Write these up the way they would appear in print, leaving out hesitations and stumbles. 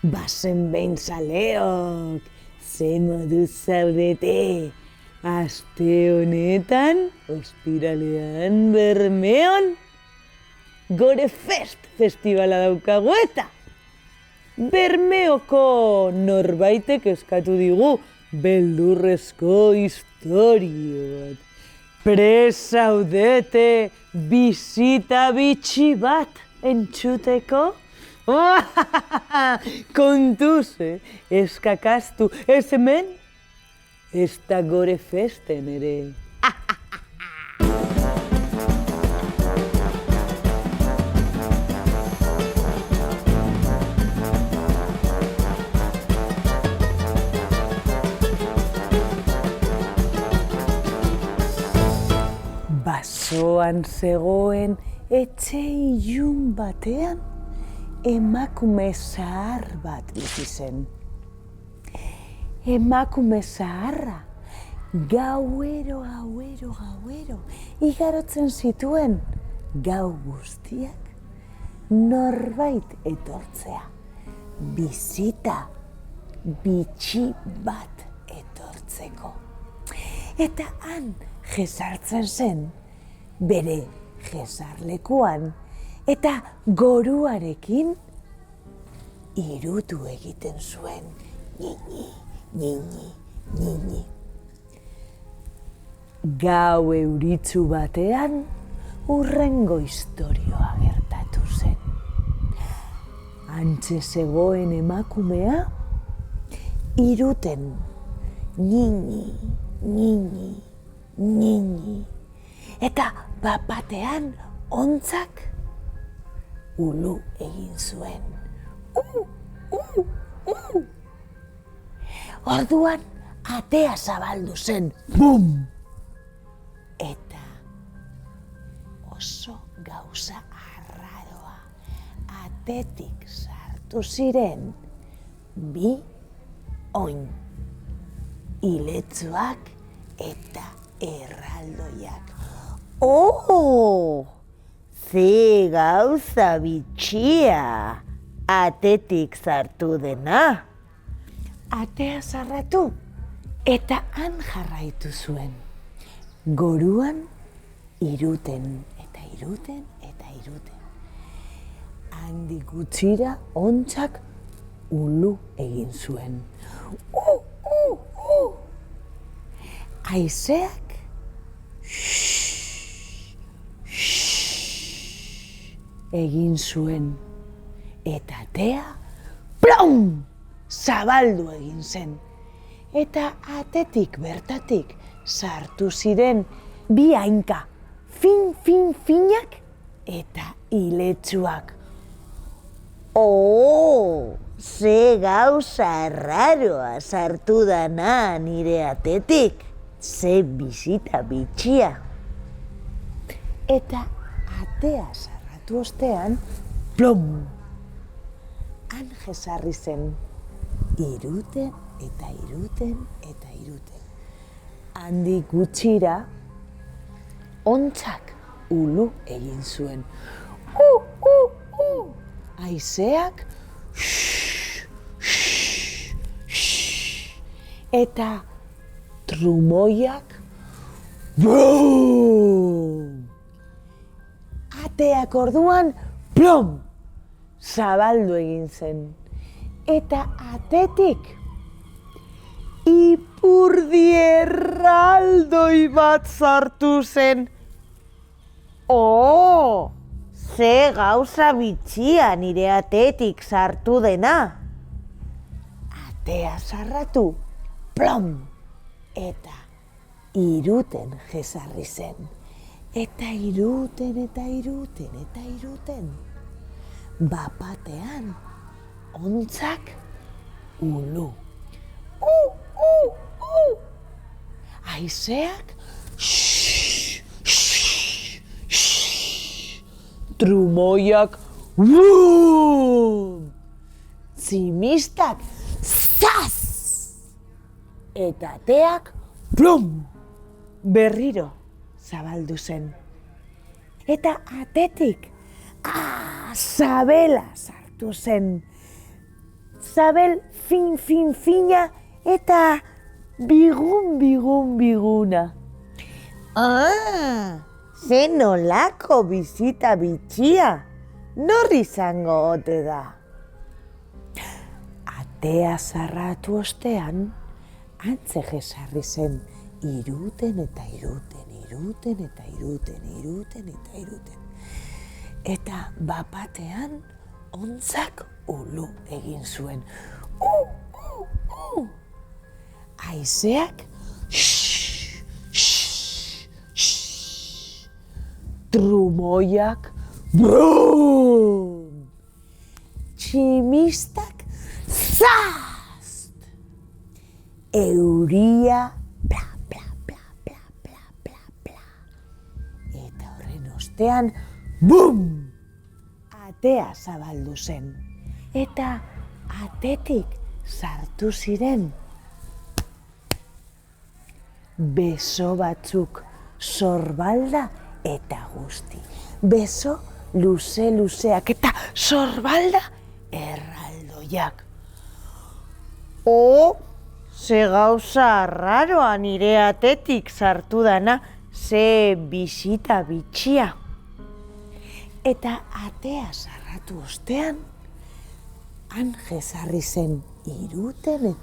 Bazen behin zaleok, ze modu zaudete. Aste honetan, ostiralean Bermeon, Gore Fest festivala daukagu eta Bermeoko norbaitek eskatu digu beldurrezko istorio bat. Prest zaudete bisita bitxi bat entzuteko? Kontuz, ez kakaztu, ez hemen, ez da Gore Festen ere. Basoan zegoen etxe ilun batean, emakume zahar bat bizi zen. Emakume zaharra gauero igarotzen zituen gau guztiak norbait etortzea. Bizita bitxi bat etortzeko. Eta han jesartzen zen bere jesarlekuan eta goruarekin irutu egiten zuen. Nini. Gau euritsu batean hurrengo istorioa gertatu zen. Hantxe zegoen emakumea iruten nini. Eta bapatean hontzak ulu egin zuen. Orduan atea zabaldu zen. Bum! Eta oso gauza arraroa atetik sartu ziren bi oin. Iletsuak eta erraldoiak. Ze gauza bitxia atetik sartu dena. Atea zarratu eta han jarraitu zuen. Goruan iruten. Handik gutxira hontzak ulu egin zuen. Haizeak egin zuen eta atea plom! Zabaldu egin zen. Eta atetik bertatik sartu ziren bi hainka finak eta iletsuak. Ze gauza arraroa sartu dana nire atetik. Ze bizita bitxia. Eta atea zarratu ostean, plom! Han jesarri zen. Iruten. Handik gutxira, hontzak ulu egin zuen. Haizeak eta trumoiak brum! Ateak orduan plom! Zabaldu egin zen. Eta atetik ipurdi erraldoi bat sartu zen. Ze gauza bitxia nire atetik sartu dena. Atea zarratu, plom! Eta iruten jesarri zen. Eta iruten. Bapatean hontzak ulu. Haizeak trumoiak zimistak zaz! Eta ateak plum! Berriro zabaldu zen. Eta atetik sabela sartu zen. zabel fina eta biguna. Ze nolako bizita bitxia, nor izango ote da? Atea zarratu ostean, antze jesarri zen, iruten. Eta bapatean, ontzak ulu egin zuen. Haizeak, trumoiak, brum! Tximistak, zast! Euria, bla, bla, bla, bla, bla, bla, bla. Eta horren ostean, bum! Atea zabaldu zen. Eta atetik sartu ziren. Beso batzuk, sorbalda eta guzti. Beso luzeak eta sorbalda erraldoiak. Ze gauza arraroa nire atetik sartu dana, ze bisita bitxia. Eta atea zarratu ostean, han jesarri zen iruten.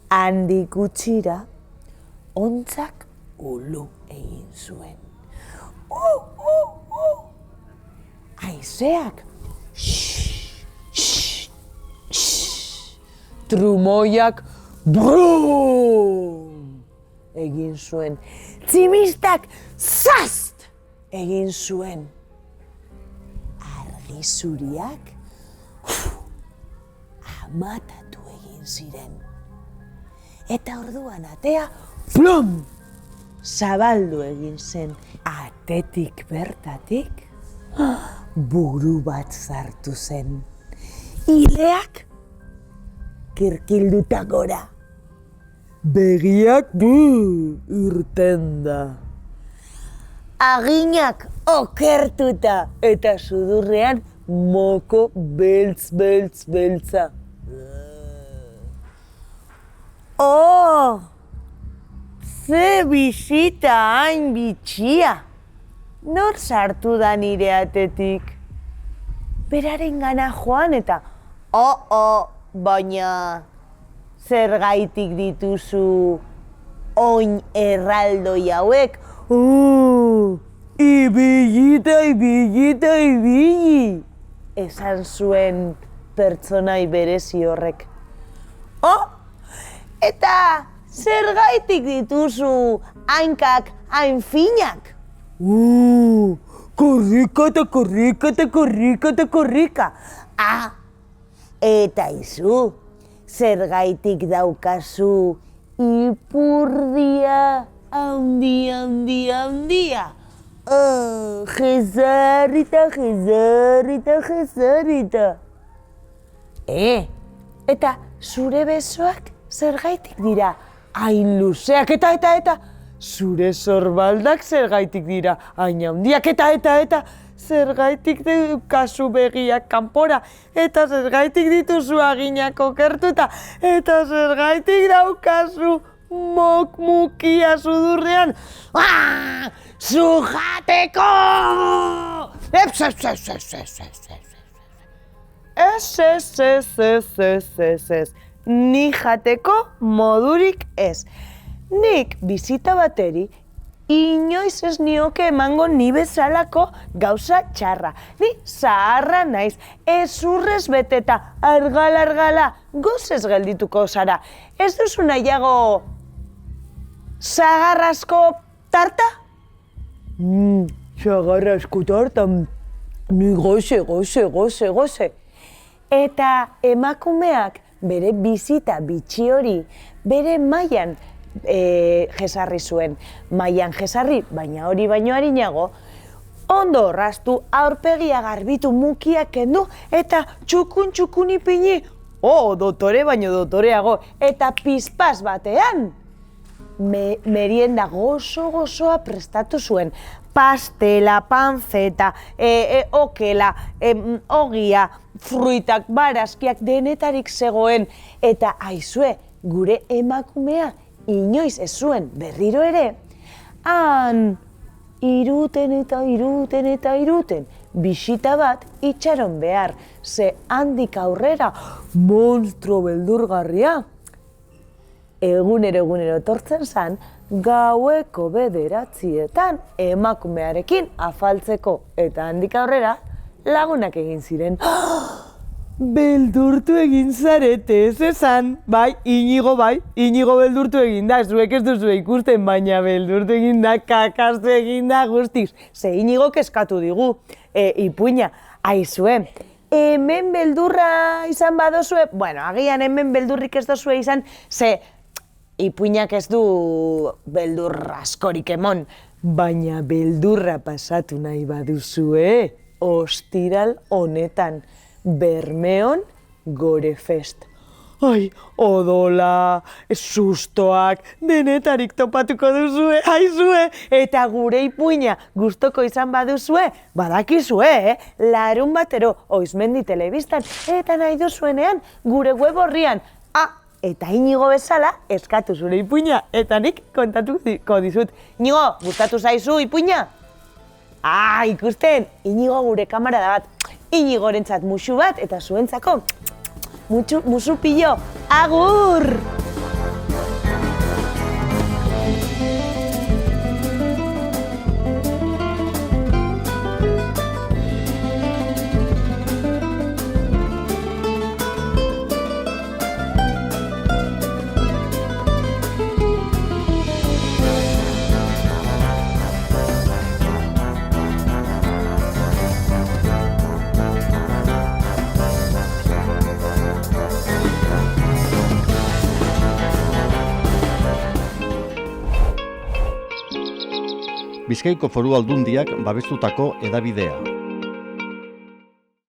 Handik gutxira, ontzak ulu egin zuen. Haizeak, trumoiak, brum! Egin zuen. Tximistak, zast! Egin zuen. Argi zuriak, amatatu egin ziren. Eta orduan atea, plum! Zabaldu egin zen. Atetik bertatik, buru bat zartu zen. Ileak, kirkilduta gora. Begiak, irten da. Aginak okertuta eta sudurrean moko beltza. Ze bisita hain bitxia! Nor sartu da nire atetik? Beraren gana joan eta, baina zergaitik dituzu oin erraldoi hauek? Ibili! Esan zuen pertsonai berezi horrek. Eta zergaitik dituzu hainkak hain finak? Korrika. Eta izu, zergaitik daukazu ipurdia handia. Jezarrita. Eta zure besoak zergaitik dira hain luzeak eta zure sorbaldak zergaitik dira hain handiak eta zergaitik daukazu begiak kanpora eta zergaitik dituzu aginak okertuta eta zergaitik daukazu mokmukia sudurrean. Zujateko! Ez. Ni jateko modurik ez. Nik bizita bateri inoiz ez nioke emango ni bezalako gauza txarra. Ni zaharra naiz, ezurrez beteta, argala, gozez geldituko zara. Ez duzu nahiago zagarrazko tarta? Zagarrazko tarta, ni goze. Eta emakumeak bere bizita bitxi hori, bere mailan jesarri zuen. Mailan jesarri, baina hori baino arinago, ondo orraztu, aurpegia garbitu, mukiak kendu, eta txukun ipini, dotore baino dotoreago, eta pizpaz batean, merienda gozoa prestatu zuen. pastela, panfeta, okela, ogia, fruitak, barazkiak, denetarik zegoen. Eta aizue, gure emakumea inoiz ez zuen berriro ere, han iruten eta iruten, bisita bat itxaron behar, ze handik aurrera monstro beldurgarria. Egunero etortzen zan, gaueko 9:00 emakumearekin afaltzeko, eta handik aurrera lagunak egin ziren. Beldurtu egin zarete, ez esan? Bai, Inigo beldurtu egin da, zuek ez duzu ikusten, baina beldurtu egin da, kakastu egin da guztiz. Ze Inigo eskatu digu, ipuina, aizue, hemen beldurra izan badozue, bueno, agian hemen beldurrik ez dozue izan, ze ipuinak ez du beldur askorik emon, baina beldurra pasatu nahi baduzue, ostiral honetan, Bermeon Gorefest. Ai, odola, sustoak, denetarik topatuko duzue, aizue, eta gure ipuina gustoko izan baduzue, badakizue, larun batero Oizmendi telebistan, eta nahi duzuenean gure web orrian. Eta Inigo bezala eskatu zure ipuina, eta nik kontatuko dizut. Inigo, gustatu zaizu ipuina? Ikusten, Inigo gure kamarada bat. Inigorentzat musu bat, eta zuentzako musu pilo. Agur! Bizkaiko Foru Aldundiak babestutako hedabidea.